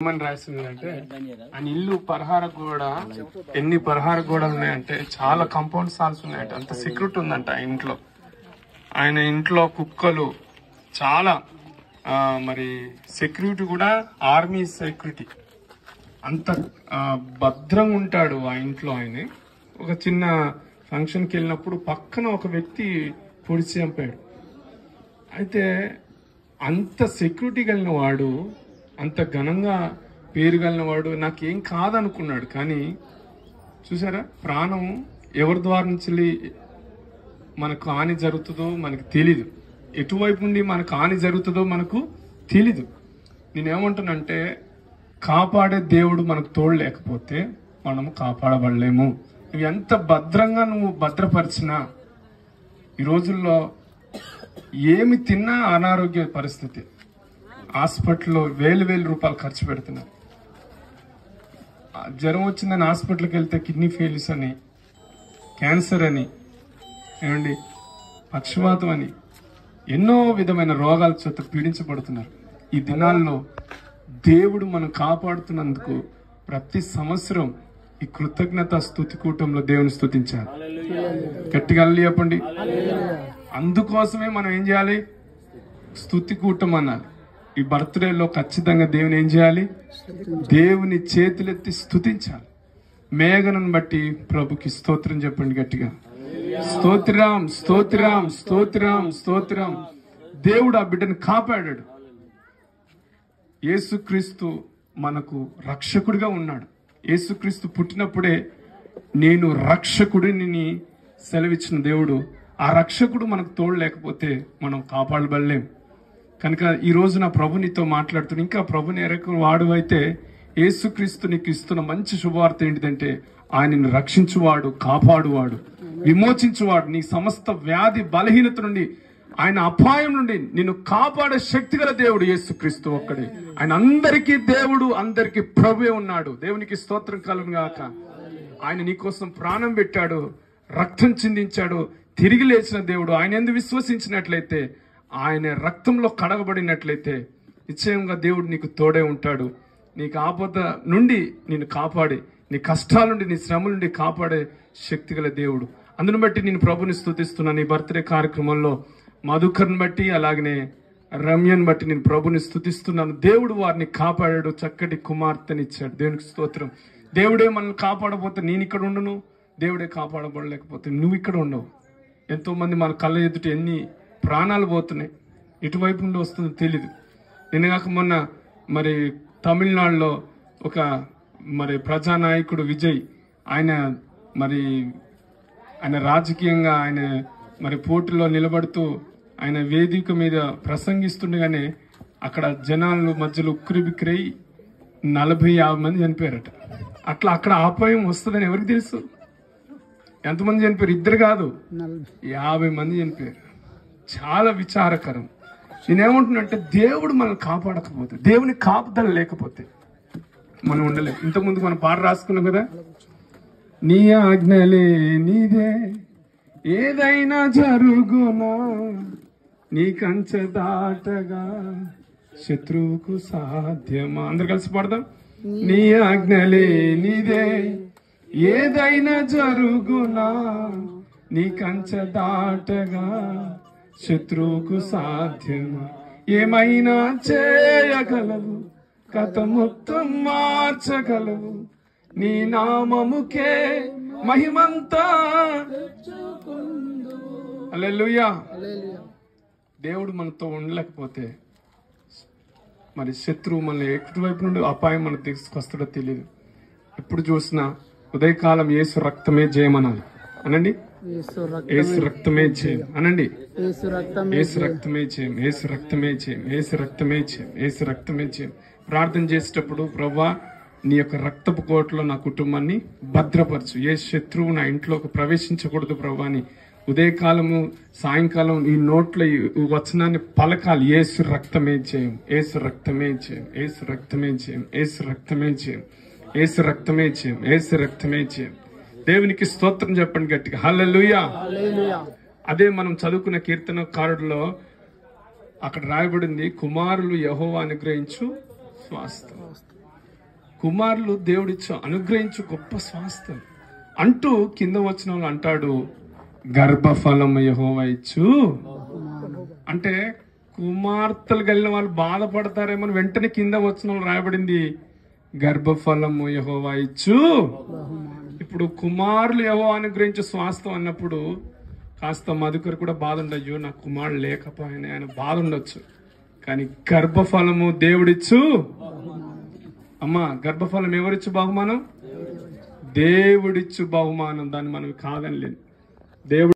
ఏమని రాసింది అంటే ఆయన ఇల్లు పరహార గోడ ఎన్ని పరహార గోడలు ఉన్నాయంటే చాలా కంపౌండ్ సాల్స్ ఉన్నాయంట. అంత సెక్యూరిటీ ఉందంట ఆ ఇంట్లో. ఆయన ఇంట్లో కుక్కలు చాలా మరి సెక్యూరిటీ కూడా ఆర్మీ సెక్యూరిటీ అంత భద్రంగా ఉంటాడు ఆ ఇంట్లో. ఆయన ఒక చిన్న ఫంక్షన్కి వెళ్ళినప్పుడు పక్కన ఒక వ్యక్తి పొడిచి చంపాడు. అయితే అంత సెక్యూరిటీ కలిగిన వాడు, అంత ఘనంగా పేరు కలిగిన వాడు నాకేం కాదనుకున్నాడు. కానీ చూసారా, ప్రాణం ఎవరి ద్వారా నుంచి మనకు హాని జరుగుతుందో మనకు తెలీదు, ఎటువైపు నుండి మనకు హాని జరుగుతుందో మనకు తెలీదు. నేనేమంటానంటే కాపాడే దేవుడు మనకు తోడు లేకపోతే మనము కాపాడబడలేము. నువ్వు ఎంత భద్రంగా నువ్వు భద్రపరిచినా ఈ రోజుల్లో ఏమి తిన్నా అనారోగ్య పరిస్థితి. హాస్పిటల్లో వేలు రూపాయలు ఖర్చు పెడుతున్నారు. జ్వరం వచ్చిందని హాస్పిటల్కి వెళ్తే కిడ్నీ ఫెయిల్యూస్ అని, క్యాన్సర్ అని, ఏమండి పక్షవాతం అని ఎన్నో విధమైన రోగాల చేత పీడించబడుతున్నారు. ఈ దినాల్లో దేవుడు మనం కాపాడుతున్నందుకు ప్రతి సంవత్సరం ఈ కృతజ్ఞత స్తుతి కూటంలో దేవుని స్తుతించాలి. గట్టిగా చెప్పండి. అందుకోసమే మనం ఏం చేయాలి? స్తుతి కూటం అనాలి. ఈ బర్త్డేలో ఖచ్చితంగా దేవుని ఏం చేయాలి? దేవుని చేతులెత్తి స్తుతించాలి. మేఘనను బట్టి ప్రభుకి స్తోత్రం చెప్పండి గట్టిగా. స్తోత్రం స్తోత్రం స్తోత్రం స్తోత్రం. దేవుడు ఆ బిడ్డను కాపాడాడు. యేసుక్రీస్తు మనకు రక్షకుడిగా ఉన్నాడు. యేసుక్రీస్తు పుట్టినప్పుడే నేను రక్షకుడిని సెలవిచ్చిన దేవుడు. ఆ రక్షకుడు మనకు తోడు లేకపోతే మనం కాపాడబడలేం. కనుక ఈ రోజు నా ప్రభు నీతో మాట్లాడుతున్నా. ఇంకా ప్రభుని ఎరక వాడు అయితే యేసుక్రీస్తు నీకు ఇస్తున్న మంచి శుభవార్త ఏంటిదంటే ఆయనను రక్షించువాడు, కాపాడువాడు, విమోచించువాడు. నీ సమస్త వ్యాధి బలహీనత నుండి, ఆయన అపాయం నుండి నిన్ను కాపాడే శక్తి గల దేవుడు యేసుక్రీస్తు ఒక్కడే. ఆయన అందరికీ దేవుడు, అందరికీ ప్రభువే ఉన్నాడు. దేవునికి స్తోత్రం కలుగును గాక. ఆయన నీకోసం ప్రాణం పెట్టాడు, రక్తం చిందించాడు, తిరిగి లేచిన దేవుడు. ఆయన ఎందు విశ్వసించినట్లయితే, ఆయన రక్తంలో కడగబడినట్లయితే నిశ్చయంగా దేవుడు నీకు తోడే ఉంటాడు. నీకు ఆపద నుండి నిన్ను కాపాడి, నీ కష్టాల నుండి, నీ శ్రమ నుండి కాపాడే శక్తి గల దేవుడు. అందును బట్టి నేను ప్రభుని స్తుతిస్తున్నాను. ఈ బర్త్డే కార్యక్రమంలో మధుకర్ని బట్టి, అలాగనే రమ్యని బట్టి నేను ప్రభుని స్తుతిస్తున్నాను. దేవుడు వారిని కాపాడాడు, చక్కటి కుమార్తెనిచ్చాడు. దేవునికి స్తోత్రం. దేవుడే మనల్ని కాపాడబోతే నేను ఇక్కడ ఉండను, దేవుడే కాపాడబడలేకపోతే నువ్వు ఇక్కడ ఉండవు. ఎంతో మంది మన కళ్ళ ఎదుట ఎన్ని ప్రాణాలు పోతున్నాయి, ఎటువైపు నుండి వస్తుందో తెలీదు. నిన్నగాక మొన్న మరి తమిళనాడులో ఒక మరి ప్రజానాయకుడు విజయ్, ఆయన రాజకీయంగా ఆయన మరి పోటీలో నిలబడుతూ ఆయన వేదిక మీద ప్రసంగిస్తుండగానే అక్కడ జనాల మధ్యలో ఉక్కిరి బిక్కిరై 40-50 మంది చనిపోయారట. అట్లా అక్కడ అపాయం వస్తుందని ఎవరికి తెలుసు? ఎంతమంది చనిపోయారు? 2 కాదు, 50 మంది చనిపోయారు. చాలా విచారకరం. నేనేమంటున్నానంటే దేవుడు మనల్ని కాపాడకపోతే, దేవుని కాపుదల లేకపోతే మనం ఉండలేం. ఇంతకుముందు మనం పాట రాసుకున్నాం కదా, నీ ఆజ్ఞలే నీదే ఏదైనా జరుగునా, నీ కంచె దాటగా శత్రువుకు సాధ్యమా. అందరు కలిసి పాడదాం. నీ ఆజ్ఞలే నీదే ఏదైనా జరుగునా, నీ కంచె దాటగా శత్రువుకు సాధ్యమా. ఏమైనా చేయగలవు, కథ మొత్తం మార్చగలవు, నీ నామముకే మహిమంతా. హల్లెలూయా. దేవుడు మనతో ఉండలేకపోతే మరి శత్రువు మనల్ని ఎటువైపు నుండి అపాయం మనకు తీసుకొస్తాడో తెలియదు. ఎప్పుడు చూసినా ఉదయకాలం యేసు రక్తమే జయమనాలి అనండి. యేసు రక్తమే జయం అనండి. యేసు రక్తమే జయం, యేసు రక్తమే జయం, యేసు రక్తమే జయం, యేసు రక్తమే జయం. ప్రార్థన చేసేటప్పుడు ప్రభువా నీ యొక్క రక్తపు కోటలో నా కుటుంబాన్ని భద్రపరచు, ఏ శత్రువు నా ఇంట్లోకి ప్రవేశించకూడదు ప్రభువా అని ఉదయకాలము సాయంకాలం ఈ నోట్లో ఈ వచనాన్ని పలకాలి. యేసు రక్తమే జయం, యేసు రక్తమే జయం, యేసు రక్తమే జయం, యేసు రక్తమే జయం, యేసు రక్తమే జయం, యేసు రక్తమే జయం. దేవునికి స్తోత్రం చెప్పండి గట్టిగా. హల్లెలూయా. అదే మనం చదువుకున్న కీర్తనకారుడిలో అక్కడ రాయబడింది, కుమారులు యెహోవా అనుగ్రహించు స్వాస్థ్యం. కుమారులు దేవుడిచ్చు అనుగ్రహించు గొప్ప స్వాస్థ్యం అంటూ కింద వచ్చిన వాళ్ళు అంటాడు, గర్భఫలం యెహోవా ఇచ్చు. అంటే కుమార్తెలు కలిగిన వాళ్ళు బాధపడతారేమో వెంటనే కింద వచ్చిన వాళ్ళు రాయబడింది, గర్భఫలము యెహోవా ఇచ్చు. ఇప్పుడు కుమారులు యెహోవా అనుగ్రహించే స్వాస్థ్యం అన్నప్పుడు కాస్త మధుకర్ కూడా బాధ ఉండొచ్చు, నా కుమారుడు లేకపోయినా ఆయన బాధ ఉండొచ్చు. కానీ గర్భఫలము దేవుడిచ్చు. అమ్మా, గర్భఫలం ఎవరిచ్చు బహుమానం? దేవుడిచ్చు బహుమానం. దాన్ని మనం కాదని లేదు. దేవుడు